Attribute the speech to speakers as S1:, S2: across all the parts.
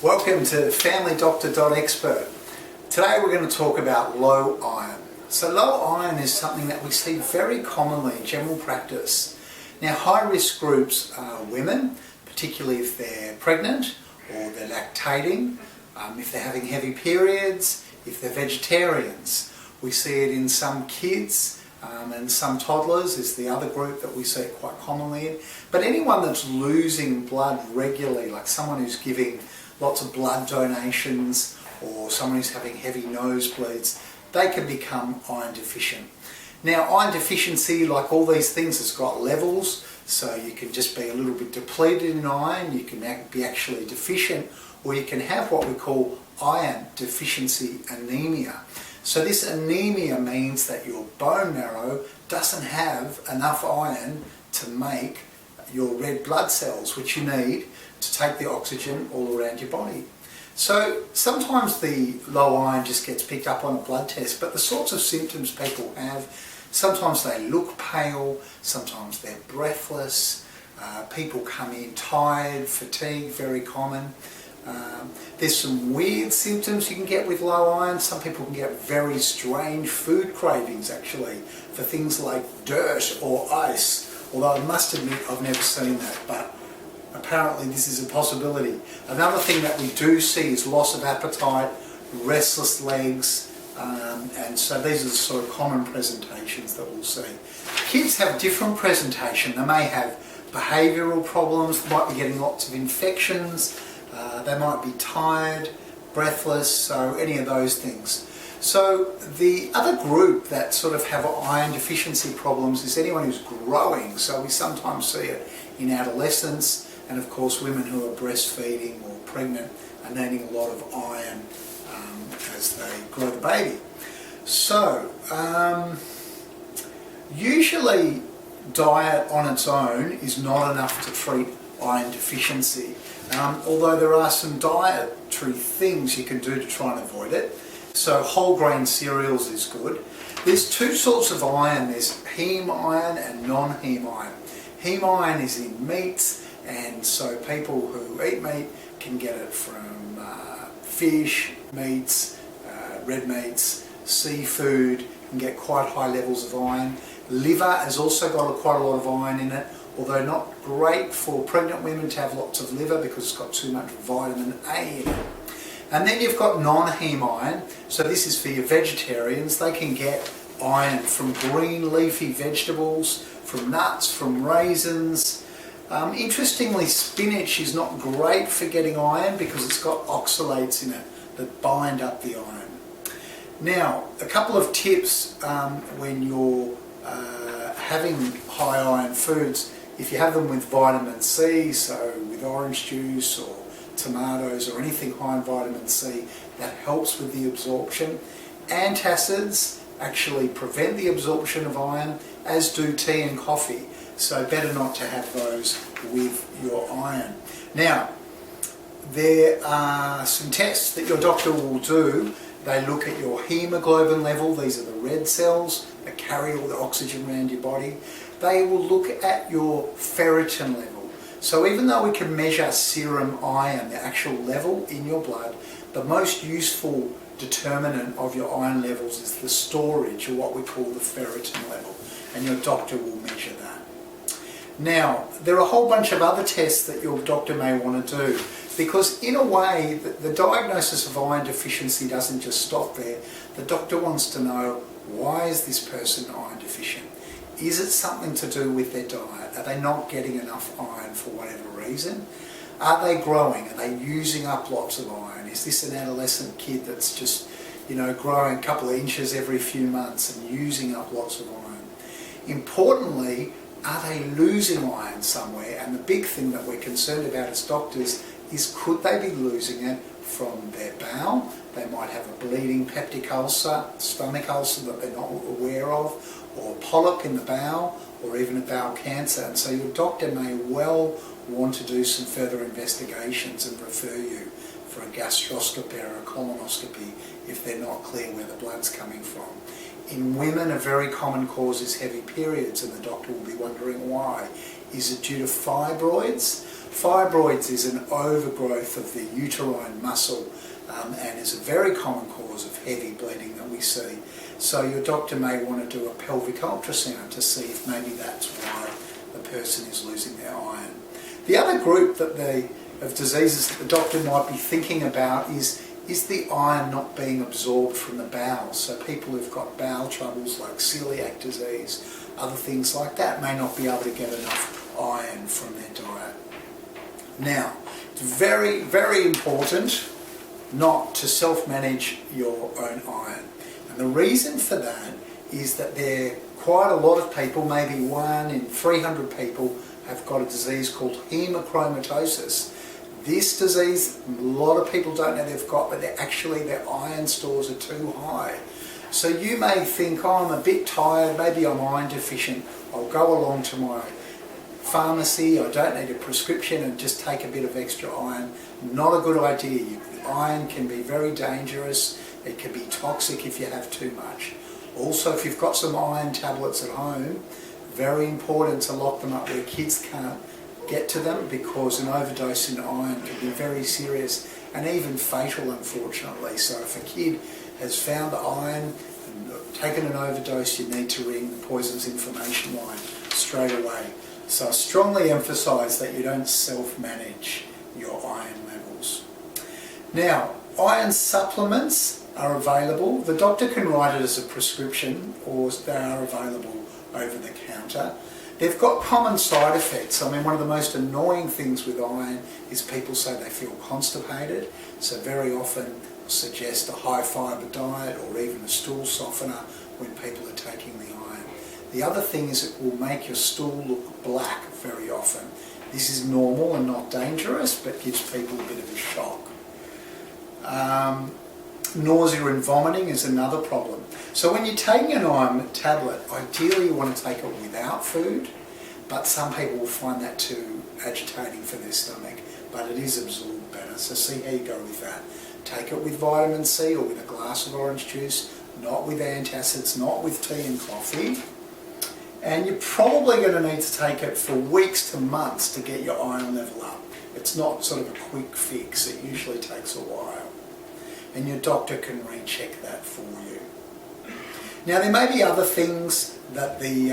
S1: Welcome to familydoctor.expert. Today we're going to talk about low iron. So low iron is something that we see very commonly in general practice. Now high risk groups are women, particularly if they're pregnant or they're lactating, if they're having heavy periods, if they're vegetarians. We see it in some kids and some toddlers is the other group that we see it quite commonly in. But anyone that's losing blood regularly, like someone who's giving lots of blood donations or someone who's having heavy nosebleeds, they can become iron deficient. Now iron deficiency, like all these things, has got levels, so you can just be a little bit depleted in iron, you can be actually deficient, or you can have what we call iron deficiency anemia. So this anemia means that your bone marrow doesn't have enough iron to make your red blood cells, which you need to take the oxygen all around your body. So sometimes the low iron just gets picked up on a blood test, but the sorts of symptoms people have, sometimes they look pale, sometimes they're breathless, people come in tired, fatigued, very common. There's some weird symptoms you can get with low iron. Some people can get very strange food cravings actually for things like dirt or ice, although I must admit I've never seen that, but apparently this is a possibility. Another thing that we do see is loss of appetite, restless legs, and so these are the sort of common presentations that we'll see. Kids have different presentation. They may have behavioural problems, they might be getting lots of infections, they might be tired, breathless, so any of those things. So the other group that sort of have iron deficiency problems is anyone who's growing. So we sometimes see it in adolescence, and of course women who are breastfeeding or pregnant are needing a lot of iron as they grow the baby. So usually diet on its own is not enough to treat iron deficiency, although there are some dietary things you can do to try and avoid it. So whole grain cereals is good. There's two sorts of iron, there's heme iron and non-heme iron. Heme iron is in meats, and so people who eat meat can get it from fish, meats, red meats, seafood, can get quite high levels of iron. Liver has also got quite a lot of iron in it, although not great for pregnant women to have lots of liver because it's got too much vitamin A in it. And then you've got non-heme iron, so this is for your vegetarians. They can get iron from green leafy vegetables, from nuts, from raisins. Interestingly, spinach is not great for getting iron because it's got oxalates in it that bind up the iron. Now, a couple of tips when you're having high iron foods. If you have them with vitamin C, so with orange juice or tomatoes or anything high in vitamin C, that helps with the absorption. Antacids actually prevent the absorption of iron, as do tea and coffee, so better not to have those with your iron. Now, there are some tests that your doctor will do. They look at your hemoglobin level, these are the red cells that carry all the oxygen around your body. They will look at your ferritin level. So even though we can measure serum iron, the actual level in your blood, the most useful determinant of your iron levels is the storage, or what we call the ferritin level, and your doctor will measure that. Now, there are a whole bunch of other tests that your doctor may want to do, because in a way, the diagnosis of iron deficiency doesn't just stop there. The doctor wants to know, why is this person iron deficient? Is it something to do with their diet? Are they not getting enough iron for whatever reason? Are they growing? Are they using up lots of iron? Is this an adolescent kid that's just, growing a couple of inches every few months and using up lots of iron? Importantly, are they losing iron somewhere? And the big thing that we're concerned about as doctors is, could they be losing it from their bowel? They might have a bleeding peptic ulcer, stomach ulcer that they're not aware of, or a polyp in the bowel, or even a bowel cancer. And so your doctor may well want to do some further investigations and refer you for a gastroscopy or a colonoscopy if they're not clear where the blood's coming from. In women, a very common cause is heavy periods, and the doctor will be wondering why. Is it due to fibroids? Fibroids is an overgrowth of the uterine muscle and is a very common cause of heavy bleeding that we see. So your doctor may want to do a pelvic ultrasound to see if maybe that's why the person is losing their iron. The other group of diseases that the doctor might be thinking about is the iron not being absorbed from the bowel? So people who've got bowel troubles like celiac disease, other things like that, may not be able to get enough iron from their diet. Now, it's very, very important not to self-manage your own iron. And the reason for that is that quite a lot of people, maybe 1 in 300 people, have got a disease called hemochromatosis. This disease, a lot of people don't know they've got, but actually their iron stores are too high. So you may think, oh, I'm a bit tired, maybe I'm iron deficient, I'll go along to my pharmacy, I don't need a prescription and just take a bit of extra iron. Not a good idea. Iron can be very dangerous, it can be toxic if you have too much. Also, if you've got some iron tablets at home, very important to lock them up where kids can't get to them, because an overdose in iron can be very serious and even fatal, unfortunately. So if a kid has found the iron and taken an overdose, you need to ring the Poisons Information Line straight away. So I strongly emphasise that you don't self-manage your iron levels. Now, iron supplements are available. The doctor can write it as a prescription, or they are available over the counter. They've got common side effects. I mean, one of the most annoying things with iron is people say they feel constipated. So very often suggest a high fibre diet or even a stool softener when people are taking the iron. The other thing is it will make your stool look black very often. This is normal and not dangerous, but gives people a bit of a shock. Nausea and vomiting is another problem. So when you're taking an iron tablet, ideally you want to take it without food, but some people will find that too agitating for their stomach, but it is absorbed better. So see how you go with that. Take it with vitamin C or with a glass of orange juice, not with antacids, not with tea and coffee. And you're probably going to need to take it for weeks to months to get your iron level up. It's not sort of a quick fix, it usually takes a while. And your doctor can recheck that for you. Now there may be other things that the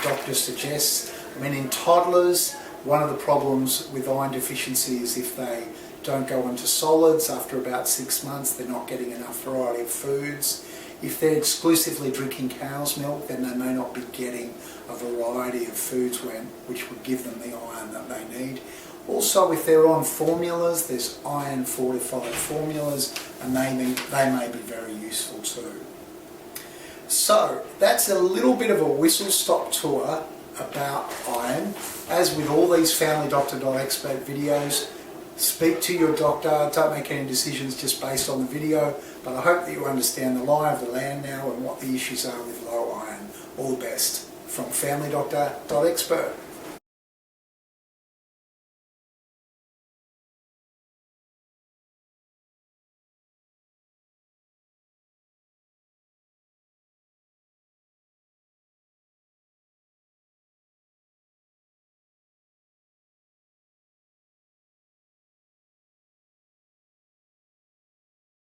S1: doctor suggests. I mean, in toddlers, one of the problems with iron deficiency is if they don't go into solids after about 6 months, they're not getting enough variety of foods. If they're exclusively drinking cow's milk, then they may not be getting a variety of foods which would give them the iron that they need. Also, if they're on formulas, there's iron fortified formulas, and they may be very useful too. So that's a little bit of a whistle-stop tour about iron. As with all these familydoctor.expert videos, speak to your doctor, don't make any decisions just based on the video, but I hope that you understand the lie of the land now and what the issues are with low iron. All the best from familydoctor.expert.